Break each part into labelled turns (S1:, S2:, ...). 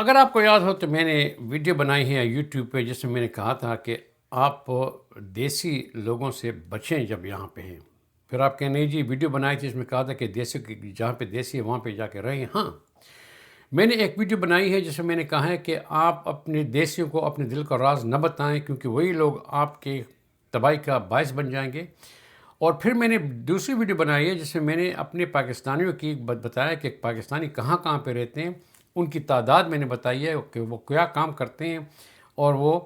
S1: اگر آپ کو یاد ہو تو میں نے ویڈیو بنائی ہے یوٹیوب پہ جس میں میں نے کہا تھا کہ آپ دیسی لوگوں سے بچیں جب یہاں پہ ہیں. پھر آپ کہیں نہیں جی ویڈیو بنائی تھی اس میں کہا تھا کہ دیسی جہاں پہ دیسی ہے وہاں پہ جا کے رہیں. ہاں، میں نے ایک ویڈیو بنائی ہے جس میں نے کہا ہے کہ آپ اپنے دیسیوں کو اپنے دل کا راز نہ بتائیں کیونکہ وہی لوگ آپ کے تباہی کا باعث بن جائیں گے. اور پھر میں نے دوسری ویڈیو بنائی ہے جس میں میں نے اپنے پاکستانیوں کی بتایا کہ پاکستانی کہاں کہاں پہ رہتے ہیں، ان کی تعداد میں نے بتائی ہے کہ وہ کیا کام کرتے ہیں اور وہ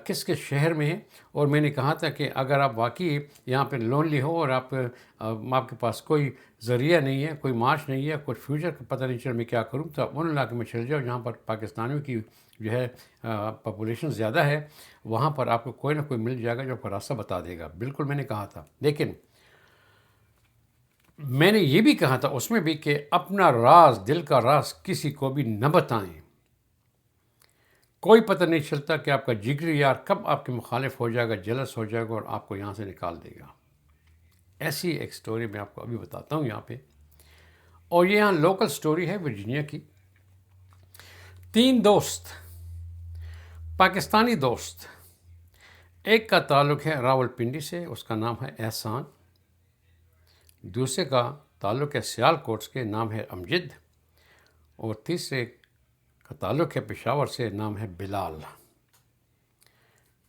S1: کس کس شہر میں ہیں. اور میں نے کہا تھا کہ اگر آپ واقعی یہاں پہ لونلی ہو اور آپ کے پاس کوئی ذریعہ نہیں ہے، کوئی معاش نہیں ہے، کوئی فیوچر کا پتہ نہیں چل میں کیا کروں، تو آپ ان علاقے میں چل جاؤ جہاں پر پاکستانیوں کی جو ہے پاپولیشن زیادہ ہے. وہاں پر آپ کو کوئی نہ کوئی مل جائے گا جو آپ کو راستہ بتا دے گا. بالکل میں نے کہا تھا. لیکن میں نے یہ بھی کہا تھا اس میں بھی کہ اپنا راز، دل کا راز کسی کو بھی نہ بتائیں. کوئی پتہ نہیں چلتا کہ آپ کا جگری یار کب آپ کے مخالف ہو جائے گا، جلس ہو جائے گا اور آپ کو یہاں سے نکال دے گا. ایسی ایک سٹوری میں آپ کو ابھی بتاتا ہوں یہاں پہ. اور یہ یہاں لوکل سٹوری ہے ورجینیا کی. 3 دوست، پاکستانی دوست. ایک کا تعلق ہے راول پنڈی سے، اس کا نام ہے احسان. دوسرے کا تعلق ہے سیال کوٹس کے، نام ہے امجد. اور تیسرے کا تعلق ہے پشاور سے، نام ہے بلال.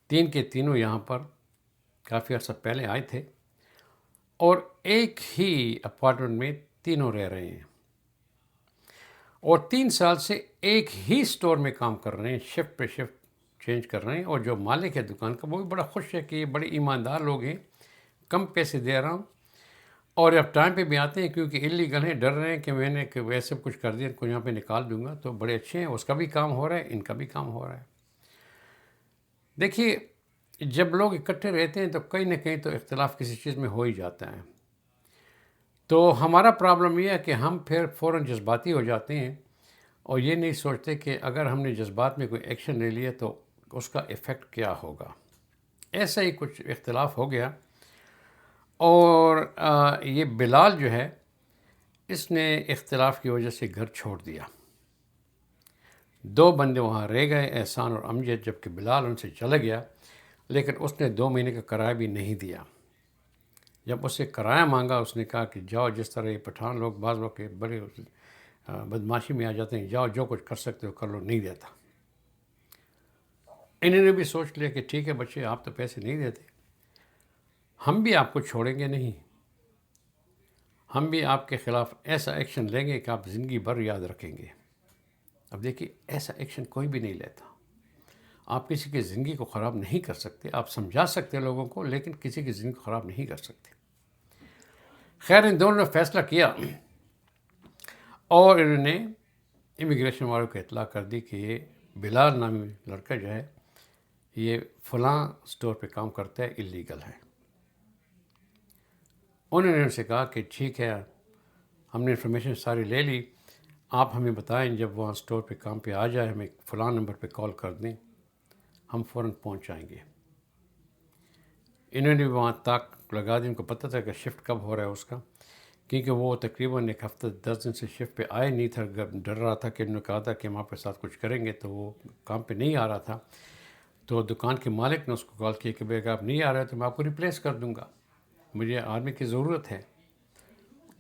S1: 3 کے تینوں یہاں پر کافی عرصہ پہلے آئے تھے اور ایک ہی اپارٹمنٹ میں تینوں رہ رہے ہیں اور 3 سال سے ایک ہی سٹور میں کام کر رہے ہیں، شفٹ پہ شفٹ چینج کر رہے ہیں. اور جو مالک ہے دکان کا وہ بھی بڑا خوش ہے کہ یہ بڑے ایماندار لوگ ہیں، کم پیسے دے رہا ہوں اور اب ٹائم پہ بھی آتے ہیں کیونکہ اللیگل ہیں، ڈر رہے ہیں کہ میں نے کہ ویسے کچھ کر دیا کو یہاں پہ نکال دوں گا. تو بڑے اچھے ہیں، اس کا بھی کام ہو رہا ہے، ان کا بھی کام ہو رہا ہے. دیکھیے جب لوگ اکٹھے رہتے ہیں تو کہیں نہ کہیں تو اختلاف کسی چیز میں ہو ہی جاتا ہے. تو ہمارا پرابلم یہ ہے کہ ہم پھر فوراً جذباتی ہو جاتے ہیں اور یہ نہیں سوچتے کہ اگر ہم نے جذبات میں کوئی ایکشن لے لیا تو اس کا ایفیکٹ کیا ہوگا. ایسا ہی کچھ اختلاف ہو گیا اور یہ بلال جو ہے اس نے اختلاف کی وجہ سے گھر چھوڑ دیا. 2 بندے وہاں رہ گئے، احسان اور امجد، جبکہ بلال ان سے چلا گیا. لیکن اس نے 2 مہینے کا کرایہ بھی نہیں دیا. جب اس سے کرایہ مانگا اس نے کہا کہ جاؤ، جس طرح یہ پٹھان لوگ بعض وقت بڑے بدماشی میں آ جاتے ہیں، جاؤ جو کچھ کر سکتے ہو کر لو. نہیں دیتا. انہوں نے بھی سوچ لیا کہ ٹھیک ہے بچے، آپ تو پیسے نہیں دیتے، ہم بھی آپ کو چھوڑیں گے نہیں، ہم بھی آپ کے خلاف ایسا ایکشن لیں گے کہ آپ زندگی بھر یاد رکھیں گے. اب دیکھیے ایسا ایکشن کوئی بھی نہیں لیتا. آپ کسی کی زندگی کو خراب نہیں کر سکتے. آپ سمجھا سکتے لوگوں کو لیکن کسی کی زندگی کو خراب نہیں کر سکتے. خیر ان دونوں نے فیصلہ کیا اور انہوں نے امیگریشن والوں کو اطلاع کر دی کہ یہ بلال نامی لڑکا جو ہے یہ فلاں سٹور پہ کام کرتا ہے، اللیگل ہے. انہوں نے ان سے کہا کہ ٹھیک ہے، ہم نے انفارمیشن ساری لے لی، آپ ہمیں بتائیں جب وہاں سٹور پہ کام پہ آ جائے ہمیں فلاں نمبر پہ کال کر دیں، ہم فوراً پہنچ جائیں گے. انہوں نے بھی وہاں تاک لگا دی. ان کو پتہ تھا کہ شفٹ کب ہو رہا ہے اس کا، کیونکہ وہ تقریباً 1 ہفتہ 10 دن سے شفٹ پہ آئے نہیں تھا. ڈر رہا تھا کہ انہوں نے کہا تھا کہ ہم آپ کے ساتھ کچھ کریں گے، تو وہ کام پہ نہیں آ رہا تھا. تو دکان کے مالک نے اس کو کال کیا کہ بھائی اگر آپ نہیں آ رہے تو میں آپ کو ریپلیس کر دوں گا، مجھے آدمی کی ضرورت ہے.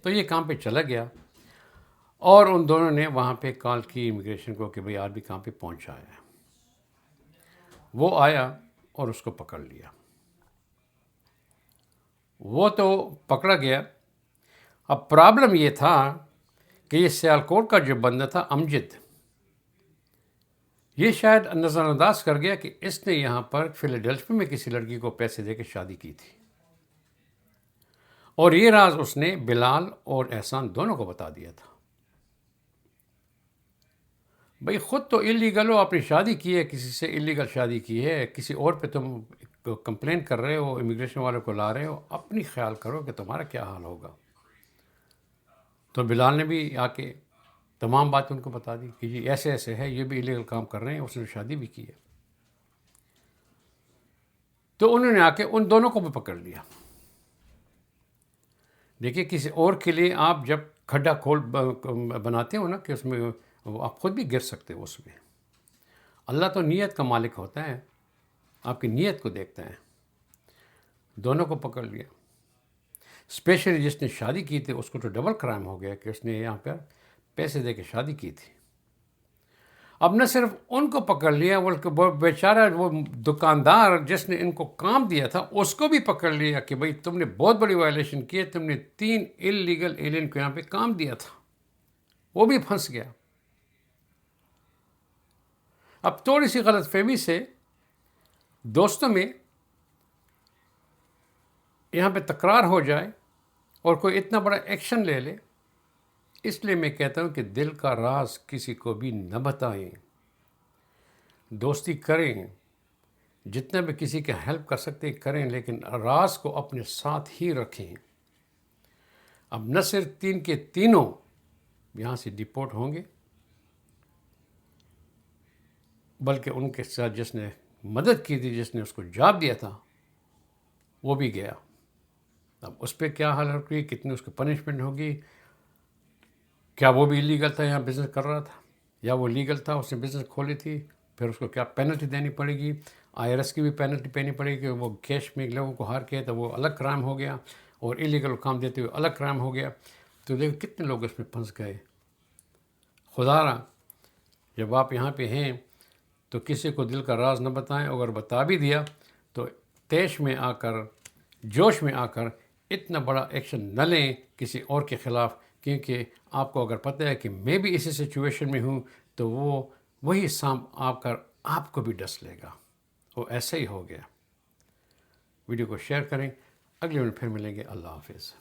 S1: تو یہ کام پہ چلا گیا اور ان دونوں نے وہاں پہ کال کی امیگریشن کو کہ بھائی آدمی کام پہ پہنچا ہے. وہ آیا اور اس کو پکڑ لیا. وہ تو پکڑا گیا. اب پرابلم یہ تھا کہ یہ سیالکوٹ کا جو بندہ تھا امجد، یہ شاید نظر انداز کر گیا کہ اس نے یہاں پر فیلاڈیلفیا میں کسی لڑکی کو پیسے دے کے شادی کی تھی. اور یہ راز اس نے بلال اور احسان دونوں کو بتا دیا تھا. بھئی خود تو اللیگل ہو، اپنی شادی کی ہے کسی سے، اللیگل شادی کی ہے کسی اور پہ، تم کمپلین کر رہے ہو، امیگریشن والوں کو لا رہے ہو، اپنی خیال کرو کہ تمہارا کیا حال ہوگا. تو بلال نے بھی آ کے تمام بات ان کو بتا دی کہ جی ایسے ایسے ہے، یہ بھی اللیگل کام کر رہے ہیں، اس نے شادی بھی کی ہے. تو انہوں نے آ کے ان دونوں کو بھی پکڑ لیا. دیکھیے کسی اور کے لیے آپ جب کھڈا کھول بناتے ہو نا کہ اس میں آپ خود بھی گر سکتے ہو اس میں. اللہ تو نیت کا مالک ہوتا ہے، آپ کی نیت کو دیکھتا ہے۔ دونوں کو پکڑ لیا، اسپیشلی جس نے شادی کی تھی اس کو تو ڈبل کرائم ہو گیا کہ اس نے یہاں پر پیسے دے کے شادی کی تھی۔ اب نہ صرف ان کو پکڑ لیا بلکہ وہ بیچارہ وہ دکاندار جس نے ان کو کام دیا تھا اس کو بھی پکڑ لیا کہ بھئی تم نے بہت بڑی وائلیشن کی ہے، تم نے 3 انلیگل ایلین کو یہاں پہ کام دیا تھا، وہ بھی پھنس گیا۔ اب تھوڑی سی غلط فہمی سے دوستوں میں یہاں پہ تکرار ہو جائے اور کوئی اتنا بڑا ایکشن لے لے، اس لیے میں کہتا ہوں کہ دل کا راز کسی کو بھی نہ بتائیں، دوستی کریں، جتنا بھی کسی کا ہیلپ کر سکتے کریں، لیکن راز کو اپنے ساتھ ہی رکھیں۔ اب نہ صرف 3 کے تینوں یہاں سے ڈپورٹ ہوں گے بلکہ ان کے ساتھ جس نے مدد کی تھی، جس نے اس کو جاب دیا تھا، وہ بھی گیا۔ اب اس پہ کیا حل ہوگی، کتنی اس کو پنشمنٹ ہوگی، کیا وہ بھی لیگل تھا یہاں بزنس کر رہا تھا یا وہ لیگل تھا اس نے بزنس کھولی تھی، پھر اس کو کیا پینلٹی دینی پڑے گی، IRS کی بھی پینلٹی دینی پڑے گی، وہ کیش میں لوگوں کو ہار کے تو وہ الگ کرائم ہو گیا، اور انلیگل کام دیتے ہوئے الگ کرائم ہو گیا۔ تو دیکھو کتنے لوگ اس میں پھنس گئے۔ خدا را جب آپ یہاں پہ ہیں تو کسی کو دل کا راز نہ بتائیں، اگر بتا بھی دیا تو تیش میں آ کر، جوش میں آ کر اتنا بڑا ایکشن نہ لیں کسی اور کے خلاف، کیونکہ آپ کو اگر پتہ ہے کہ میں بھی اسی سچویشن میں ہوں تو وہی سانپ آ کر آپ کو بھی ڈس لے گا۔ وہ ایسا ہی ہو گیا۔ ویڈیو کو شیئر کریں، اگلے میں پھر ملیں گے۔ اللہ حافظ۔